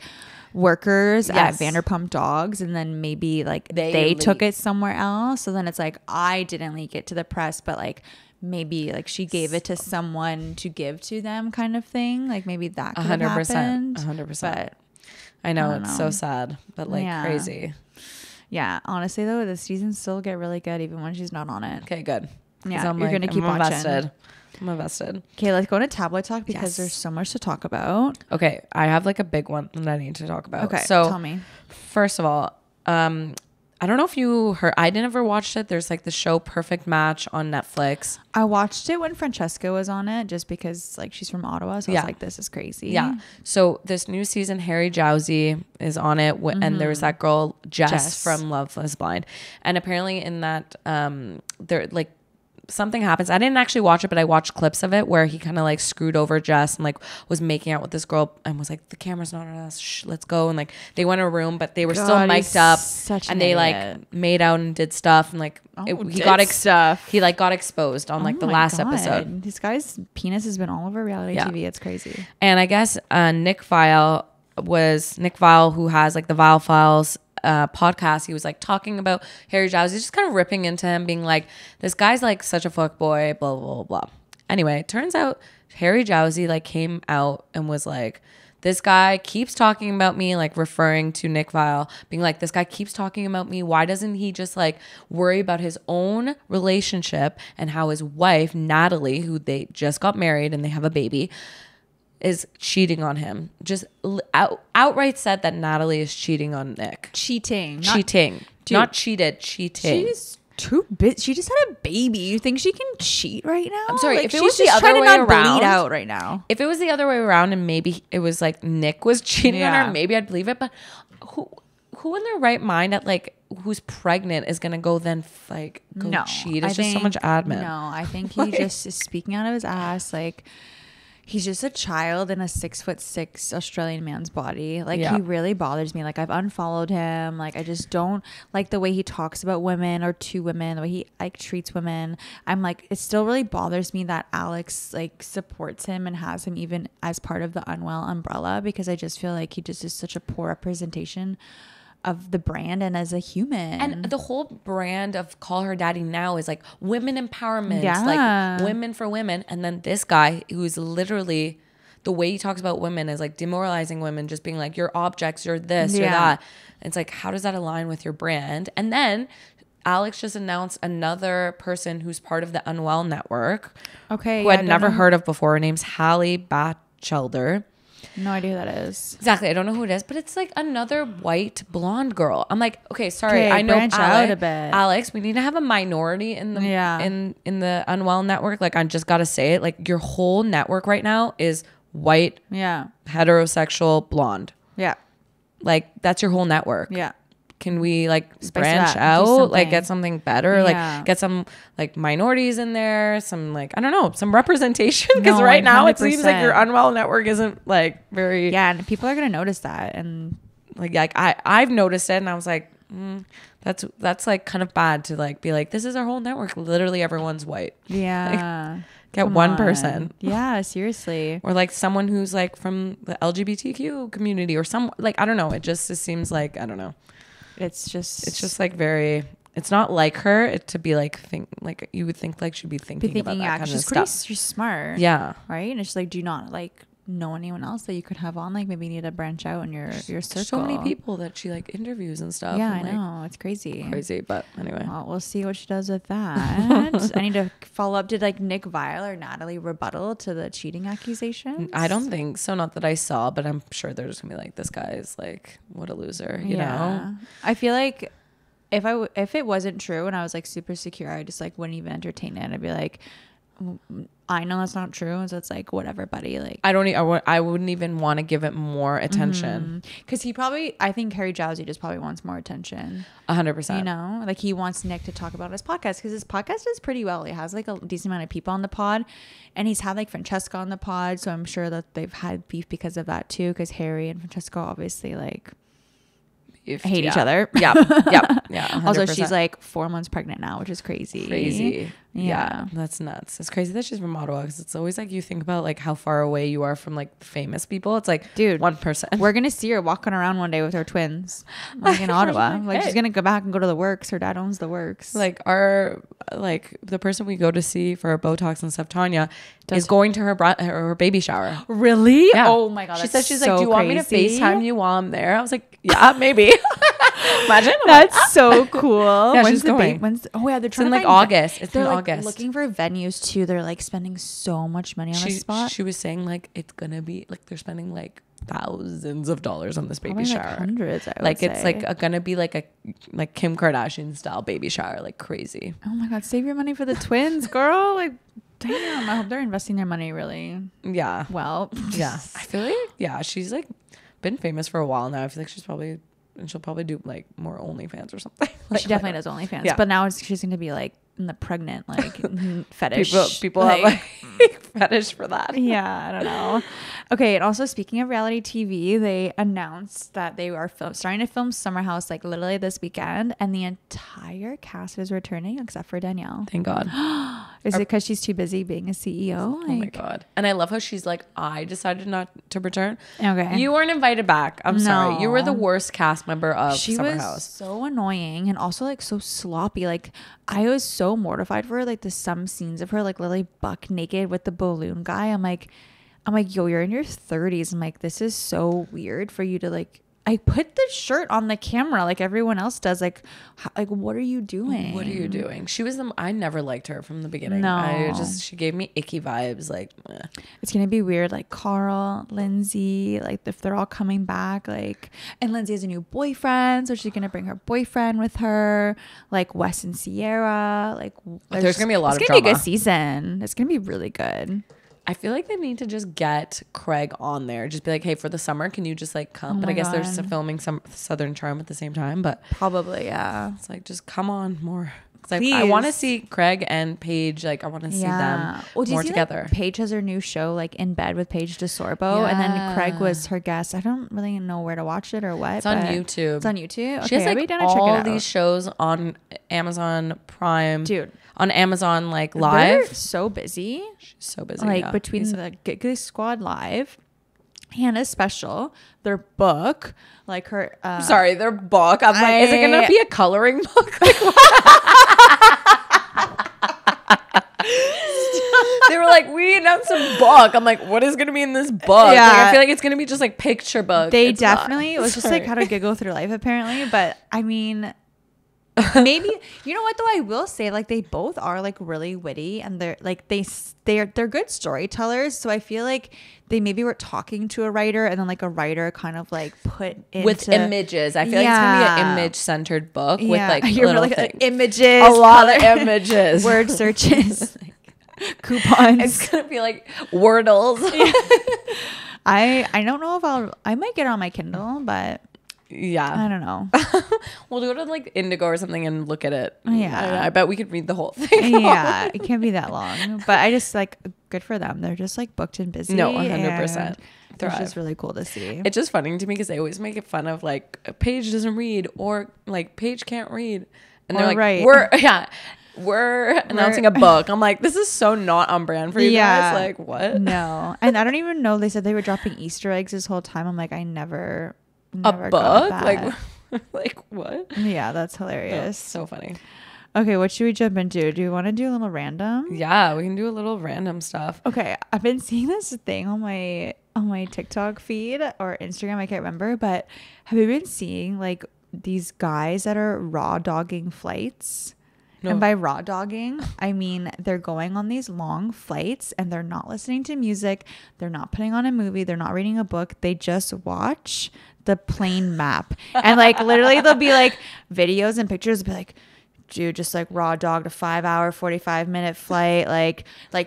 workers Yes. at Vanderpump Dogs, and then maybe like they took it somewhere else. So then it's like I didn't leak it to the press, but like maybe like she gave it to someone to give to them, kind of thing. Like maybe that could have 100%. happened. 100%. But I know, I don't it's know. so sad, but like Yeah. crazy. yeah, honestly though, the seasons still get really good even when she's not on it. Okay, good. 'Cause Yeah, I'm you're gonna keep I'm watching. invested. I'm invested. Okay, let's go into tabloid talk because Yes. there's so much to talk about. Okay, I have like a big one that I need to talk about. Okay, so tell me. first of all, I don't know if you heard. I never watched it. There's like the show Perfect Match on Netflix. I watched it when Francesca was on it just because like she's from Ottawa. So I Yeah. was like, this is crazy. Yeah. So this new season, Harry Jowsey is on it, and there's that girl Jess from Love is Blind, and apparently in that there like something happens. I didn't actually watch it, but I watched clips of it where he kind of like screwed over Jess and like was making out with this girl and was like, the camera's not on us, shh, let's go. And like they went in a room, but they were still God, mic'd he's up, such and an they idiot. like made out and did stuff, and like he got stuff. he like got exposed on like Oh the my last God. episode. This guy's penis has been all over reality Yeah. TV. It's crazy. And I guess Nick Vile, who has like the Vile Files podcast. He was like talking about Harry Jowsey, just kind of ripping into him, being like, this guy's like such a fuck boy, blah, blah, blah, blah. Anyway, it turns out Harry Jowsey like came out and was like, this guy keeps talking about me, like referring to Nick Vile, being like, this guy keeps talking about me. Why doesn't he just like worry about his own relationship and how his wife, Natalie, who they just got married and they have a baby, is cheating on him. Just outright said that Natalie is cheating on Nick. Cheating. Cheating. Dude, Not cheated, cheating. She's too big. She just had a baby. You think she can cheat right now? I'm sorry, Like, if it she's was the just other trying to way not around- bleed out right now. If it was the other way around and maybe it was like Nick was cheating on Yeah. her, maybe I'd believe it. But who in their right mind at like who's pregnant is gonna go then like go cheat? It's just so much admin. No, I think he just is speaking out of his ass. Like he's just a child in a 6'6" Australian man's body. Like Yeah. he really bothers me. Like I've unfollowed him. Like I just don't like the way he talks about women or to women, the way he like treats women. I'm like, it still really bothers me that Alex like supports him and has him even as part of the Unwell umbrella, because I just feel like he just is such a poor representation of the brand and as a human. And the whole brand of Call Her Daddy now is like women empowerment, Yeah. like women for women. And then this guy who's literally, the way he talks about women is like demoralizing women, just being like, you're objects, you're this, you're that. It's like, how does that align with your brand? And then Alex just announced another person who's part of the Unwell network. Okay. Who I'd never heard of before. Her name's Hallie Batchelder. No idea who that is. Exactly. I don't know who it is, but it's like another white blonde girl. I'm like, okay, sorry. Okay, I know branch out a bit. Alex, we need to have a minority in the in the Unwell network. Like, I just gotta say it. Like, your whole network right now is white, heterosexual, blonde. Yeah. Like, that's your whole network. Yeah. Can we like Spice branch it up, do out, something. like get something better, Yeah. like get some like minorities in there, some like, I don't know, some representation, because No, right now it seems like your 100%. Unwell network isn't like very And people are gonna notice that, and like I've noticed it, and I was like, that's like kind of bad to like be like, this is our whole network, literally everyone's white. yeah. Get Come one on. person. Yeah, seriously. Or like someone who's like from the LGBTQ community, or some, like, I don't know, it seems like, I don't know, It's just like very, it's not like her to be like, think like you would think like she'd be thinking about that kind of stuff. she's smart. Yeah. Right? And it's like, do you not like know anyone else that you could have on? Like, maybe you need to branch out in your circle. So many people that she like interviews and stuff. Yeah, and, I know. It's crazy. But anyway. Well, we'll see what she does with that. I need to follow up. Did like Nick Viall or Natalie rebuttal to the cheating accusations? I don't think so. Not that I saw, but I'm sure they're just gonna be like, this guy's like, what a loser, you know? I feel like if it wasn't true and I was like super secure, I just like wouldn't even entertain it. I'd be like, I know that's not true, so it's like, whatever, buddy. Like, I wouldn't even want to give it more attention, because I think Harry Jowsey just probably wants more attention. 100%. You know, like he wants Nick to talk about his podcast, because his podcast does pretty well. He has like a decent amount of people on the pod, and he's had like Francesca on the pod, so I'm sure that they've had beef because of that too, because Harry and Francesca obviously like hate each other. Yeah. 100%. Also, she's like 4 months pregnant now, which is crazy. Yeah, that's nuts. It's crazy that she's from Ottawa, because it's always like, you think about like how far away you are from like the famous people. It's like, dude, one person. We're gonna see her walking around one day with her twins, like in Ottawa. Like, she's gonna go back and go to the Works. Her dad owns the Works. Like the person we go to see for our Botox and stuff, Tanya, is going to her baby shower. Really? Yeah. Oh my god. She said, she's so like, do you want me to crazy. FaceTime you while I'm there? I was like, yeah, maybe. Imagine. That's so cool. Yeah, When's she's the going. They're It's trying in to like find August. It's in they're like August. looking for venues too. They're like spending so much money on this spot. She was saying like, it's gonna be like, they're spending like thousands of dollars on this baby Probably shower. like hundreds. I would Like, it's say. like gonna be like a Kim Kardashian style baby shower, like crazy. Oh my god, save your money for the twins, girl. Like, damn. I hope they're investing their money really Yeah. well. Yeah. I feel like, she's like been famous for a while now. I feel like she'll probably do like more OnlyFans or something. Like, she definitely does OnlyFans. Yeah. But now she's going to be like in the pregnant, like fetish. People have like fetish for that. Yeah, I don't know. Okay, and also speaking of reality TV, they announced that they are starting to film Summer House like literally this weekend, and the entire cast is returning except for Danielle. Thank God. Is it because she's too busy being a CEO? Oh my God. And I love how she's like, I decided not to return. Okay. You weren't invited back. I'm sorry. You were No. the worst cast member of She Summer was House. so annoying and also like so sloppy. Like, I was so mortified for her. Like, some scenes of her like literally buck naked with the balloon guy. I'm like, yo, you're in your 30s. I'm like, this is so weird for you to like. I put the shirt on the camera like everyone else does. Like, what are you doing? What are you doing? She was I never liked her from the beginning. No. She gave me icky vibes. Like, It's gonna be weird. Like Carl, Lindsay, like if they're all coming back, like, and Lindsay has a new boyfriend, so she's gonna bring her boyfriend with her. Like Wes and Sierra. Like, there's gonna be a lot of It's gonna be a drama. good season. It's gonna be really good. I feel like they need to just get Craig on there. Just be like, hey, for the summer, can you just like come? Oh but I my guess they're God. filming some Southern Charm at the same time. But Probably, yeah. it's like, just come on more. It's like, I want to see Craig and Paige. Like, I want to see them Well, do you more see, together. Like, Paige has her new show, like In Bed with Paige DeSorbo, and then Craig was her guest. I don't really know where to watch it or what. It's on YouTube. It's on YouTube. Okay, She has I'll be like down to check it all out. these shows on Amazon Prime. Dude. On Amazon, like They're live. so busy. She's so busy. Like yeah. between the Good Squad Live, Hannah's special, their book, like her. Sorry, their book. I'm like, is it gonna be a coloring book? Like, they were like, we announced a book. I'm like, what is gonna be in this book? Yeah. Like, I feel like it's gonna be just like picture book. They it's definitely, not. it was just like how to giggle through life apparently. But I mean, maybe, you know what though, I will say like they both are like really witty and they're like they're good storytellers. So I feel like they maybe were talking to a writer and then like a writer kind of like put into with images. I feel like it's gonna be an image centered book with like you're little really things. images, a lot of images, word searches, coupons. It's gonna be like Wordles. I don't know if I might get it on my Kindle, but yeah, I don't know. We'll do it on like Indigo or something and look at it. Yeah, I bet we could read the whole thing. Yeah, it can't be that long. But I just like, good for them. They're just like booked and busy. No, 100%. It's just really cool to see. It's just funny to me because they always make it fun of like Paige doesn't read or like Paige can't read, and they're like, we're announcing a book. I'm like, this is so not on brand for you guys. Like, what? No, and I don't even know. They said they were dropping Easter eggs this whole time. I'm like, I never a book like what? Yeah, that's hilarious. So funny. Okay, what should we jump into? Do you want to do a little random? Yeah, we can do a little random stuff. Okay, I've been seeing this thing on my TikTok feed or Instagram, I can't remember, but have you been seeing like these guys that are raw dogging flights? No. And by raw dogging, I mean they're going on these long flights and they're not listening to music, they're not putting on a movie, they're not reading a book, they just watch the plane map. And like literally there'll be like videos and pictures, be like, dude, just like raw dogged a 5-hour 45-minute flight, like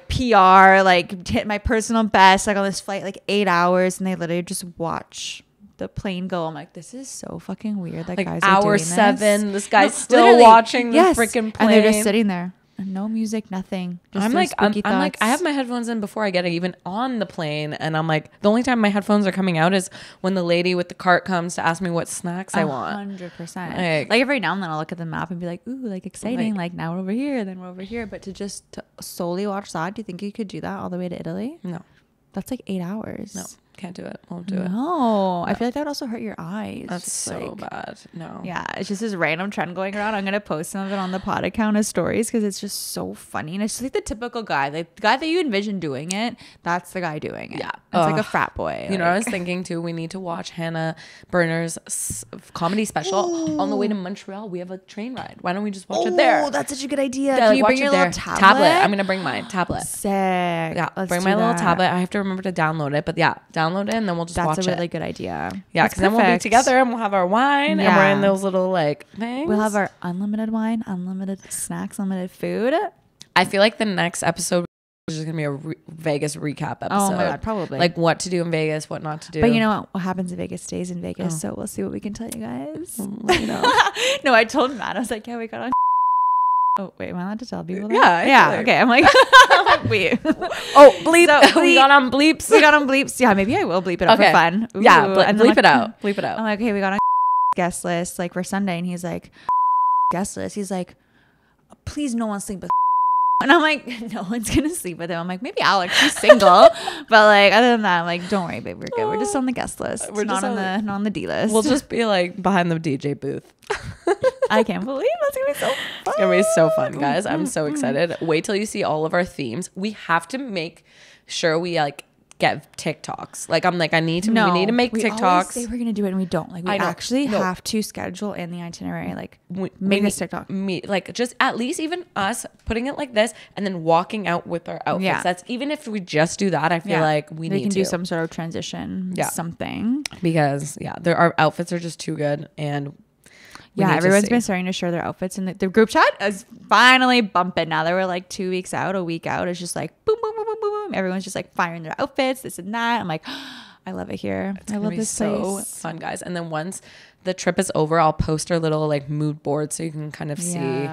PR, like hit my personal best, like on this flight, like 8 hours, and they literally just watch the plane go. I'm like, this is so fucking weird. Like guys are hour doing 7, this guy's still watching the freaking plane, and they're just sitting there. No music, nothing. Just I'm like, I have my headphones in before I get even on the plane, and I'm like, the only time my headphones are coming out is when the lady with the cart comes to ask me what snacks I want. 100%. Like every now and then I'll look at the map and be like, ooh, like exciting. Like now we're over here, then we're over here. But to solely watch that, do you think you could do that all the way to Italy? No, that's like 8 hours. No. Can't do it. Won't do it. No, I feel like that would also hurt your eyes. That's so bad. No. Yeah, it's just this random trend going around. I'm gonna post some of it on the pod account as stories because it's just so funny, and it's just like the typical guy, like the guy that you envision doing it. That's the guy doing it. Yeah, it's like a frat boy. You know, I was thinking too. We need to watch Hannah Berner's comedy special on the way to Montreal. We have a train ride. Why don't we just watch it there? Oh, that's such a good idea. Yeah, Can you bring your little tablet? I'm gonna bring my tablet. Sick. Yeah, bring my little tablet. I have to remember to download it, but yeah, download it and then we'll just watch it. That's a really good idea. Yeah, because then we'll be together and we'll have our wine and we're in those little like things. We'll have our unlimited wine, unlimited snacks, unlimited food. I feel like the next episode is just gonna be a Vegas recap episode. Oh my god, probably. Like what to do in Vegas, what not to do. But you know what happens in Vegas stays in Vegas, so we'll see what we can tell you guys. You know. No, I told Matt, I was like, yeah, we got on. Oh wait, am I allowed to tell people that? Yeah. Like, okay, I'm like, wait. Oh, bleep. So we got on bleeps. We got on bleeps. Yeah, maybe I will bleep it up for fun. Ooh. Yeah, and bleep it out. Bleep it out. I'm like, okay, we got on guest list like for Sunday, and he's like, guest list. He's like, please, no one sleep with. And I'm like, no one's gonna sleep with him. I'm like, maybe Alex, she's single, but like other than that, I'm like, don't worry, babe, we're good. We're just on the guest list. We're not on the D list. We'll just be like behind the DJ booth. I can't believe that's gonna be so fun. It's gonna be so fun, guys. I'm so excited. Wait till you see all of our themes. We have to make sure we like get TikToks. Like I'm like, we need to make TikToks. We always say we're gonna do it and we don't. Like we actually have to schedule in the itinerary. Like make this TikTok. Like just at least even us putting it like this and then walking out with our outfits. Yeah. That's even if we just do that, I feel like we can do some sort of transition. Yeah. Something. Because our outfits are just too good and everyone's been starting to share their outfits, and the group chat is finally bumping now that we're like 2 weeks out, a week out. It's just like boom, boom, boom, boom, boom. Everyone's just like firing their outfits, this and that. I'm like, I love it here. I love this so place. Fun, guys. And then once the trip is over, I'll post our little like mood board so you can kind of see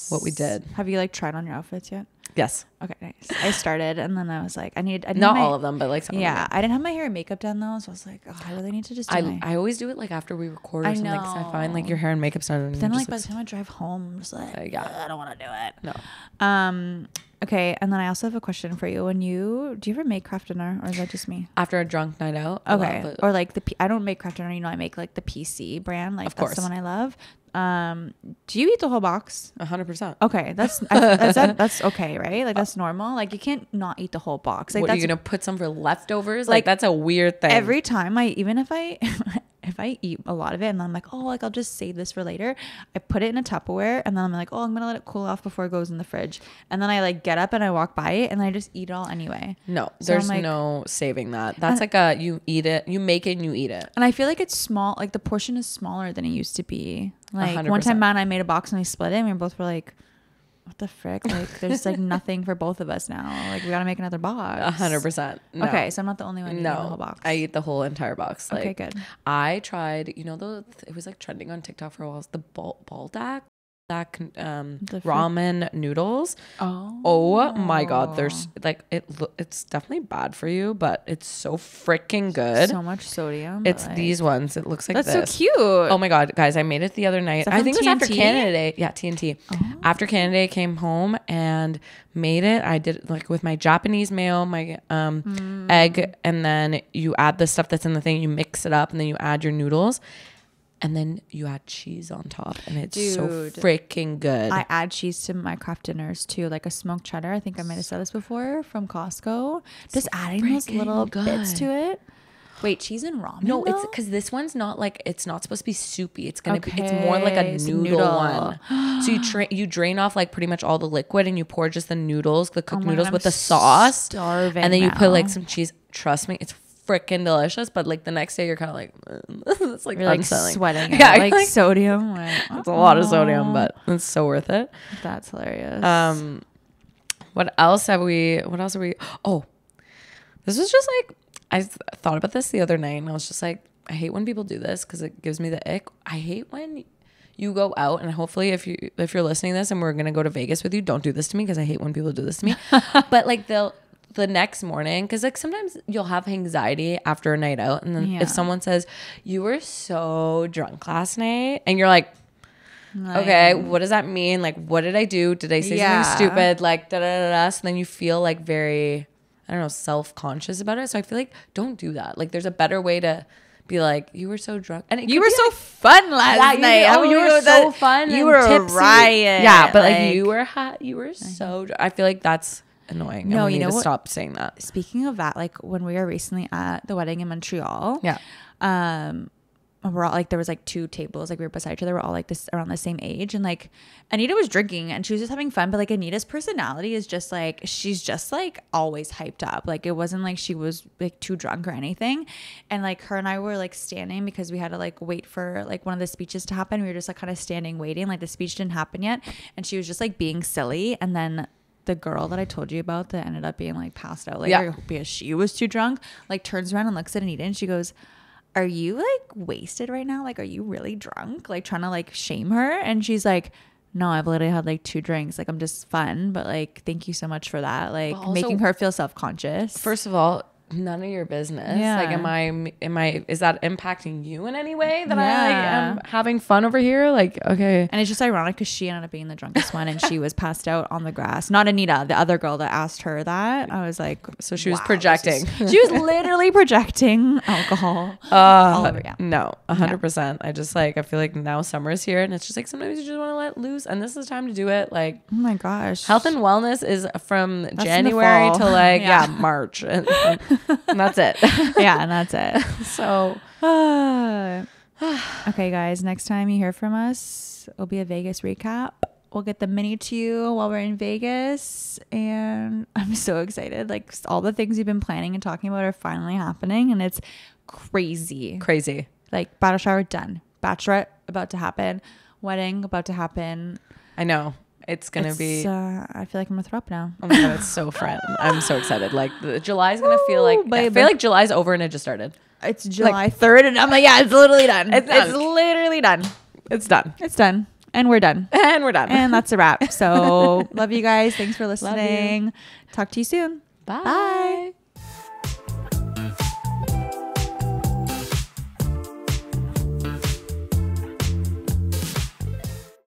what we did. Have you like tried on your outfits yet? Yes. Okay, nice. I started and then I was like, I need not all of them, but like some of them. I didn't have my hair and makeup done though, so I was like, I really need to just do I always do it like after we record or something because I find like your hair and makeup's done. But then like by the time I drive home, I'm just like, I don't want to do it. No. Okay, and then I also have a question for you. Do you ever make craft dinner, or is that just me? After a drunk night out. Okay, or like I don't make craft dinner. You know, I make like the PC brand. Like, that's the one I love. Do you eat the whole box? 100%. Okay, that's okay, right? Like, that's normal. Like, you can't not eat the whole box. Like, what, are you gonna put some for leftovers? Like, that's a weird thing. Every time if I eat a lot of it and then I'm like, oh, like I'll just save this for later, I put it in a Tupperware and then I'm like, oh, I'm gonna let it cool off before it goes in the fridge, and then I like get up and I walk by it and then I just eat it all anyway. No, so there's no saving that. That's like you eat it, you make it and you eat it. And I feel like it's small, like the portion is smaller than it used to be. Like 100%. One time, man, I made a box and we split it and we both were like, what the frick? Like, there's like nothing for both of us now. Like, we gotta make another box. 100%. No. Okay, so I'm not the only one eating the whole box. I eat the whole entire box. Like, okay, good. I tried, it was like trending on TikTok for a while. The baldak ramen noodles. Oh my god, there's like it's definitely bad for you, but it's so freaking good. So much sodium. It's these ones. It looks like that's this. So cute. Oh my god, guys, I made it the other night. I think it was after Canada Day. Yeah, TNT. After Canada Day, came home and made it. I did it like with my Japanese mayo, my egg, and then you add the stuff that's in the thing. You mix it up, and then you add your noodles. And then you add cheese on top, and it's so freaking good. I add cheese to my craft dinners too, like a smoked cheddar. I think I might have said this before, from Costco. Just adding those little bits to it. Wait, cheese and ramen? No, it's because this one's not like, it's not supposed to be soupy. It's gonna be, it's more like a noodle one. So you drain off like pretty much all the liquid, and you pour just the noodles, the cooked noodles with the sauce, and then you put like some cheese. Trust me, it's freaking delicious. But like the next day you're kind of like it's like, you're like sweating. Yeah, like sodium. Like, it's a lot of sodium, but it's so worth it. That's hilarious. What else are we? Oh, this was just like, I thought about this the other night, and I was just like, I hate when people do this because it gives me the ick. I hate when you go out, and hopefully if you're listening to this and we're gonna go to Vegas with you, don't do this to me, because I hate when people do this to me. But like the next morning, because like sometimes you'll have anxiety after a night out, and then if someone says you were so drunk last night, and you're like, okay, what does that mean? Like, what did I do? Did I say something stupid? Like, da da da da. So then you feel like very, I don't know, self-conscious about it. So I feel like, don't do that. Like, there's a better way to be like, you were so drunk, and you were so fun last night. You were so fun. You were tipsy. A riot. Yeah, but like you were hot. You were so drunk. I feel like that's annoying. No, we you need know to what? Stop saying that. Speaking of that, like when we were recently at the wedding in Montreal, we're all like, there was like two tables, like we were beside each other. We're all like this around the same age, and like Anita was drinking and she was just having fun, but like Anita's personality is just like, she's just like always hyped up. Like, it wasn't like she was like too drunk or anything. And like her and I were like standing because we had to like wait for like one of the speeches to happen. We were just like kind of standing waiting, like the speech didn't happen yet, and she was just like being silly. And then the girl that I told you about that ended up being like passed out later because she was too drunk, like turns around and looks at Anita and she goes, are you like wasted right now? Like, are you really drunk? Like trying to like shame her. And she's like, no, I've literally had like 2 drinks. Like, I'm just fun. But like, thank you so much for that. Like, also, making her feel self-conscious. First of all, none of your business. Yeah. Like, am I, is that impacting you in any way that I like am having fun over here? Like, okay. And it's just ironic because she ended up being the drunkest one, and she was passed out on the grass. Not Anita, the other girl that asked her that. I was like, so she was projecting. She was literally projecting alcohol all over. Yeah. No, 100%. I just like, I feel like now summer's here, and it's just like sometimes you just want to let loose, and this is the time to do it. Like, oh my gosh, health and wellness is from January to like March. And that's it. Yeah, and that's it. So okay, guys, next time you hear from us, it'll be a Vegas recap. We'll get the mini to you while we're in Vegas, and I'm so excited. Like, all the things you've been planning and talking about are finally happening, and it's crazy. Like, bridal shower done, bachelorette about to happen, wedding about to happen. I know. It's gonna be. I feel like I'm gonna throw up now. Oh my god, it's so fun! I'm so excited. Like, July's gonna feel like, I feel like July's over and it just started. It's July 3rd, and I'm like, yeah, it's literally done. It's literally done. It's done. It's done, and we're done. And that's a wrap. So love you guys. Thanks for listening. Talk to you soon. Bye.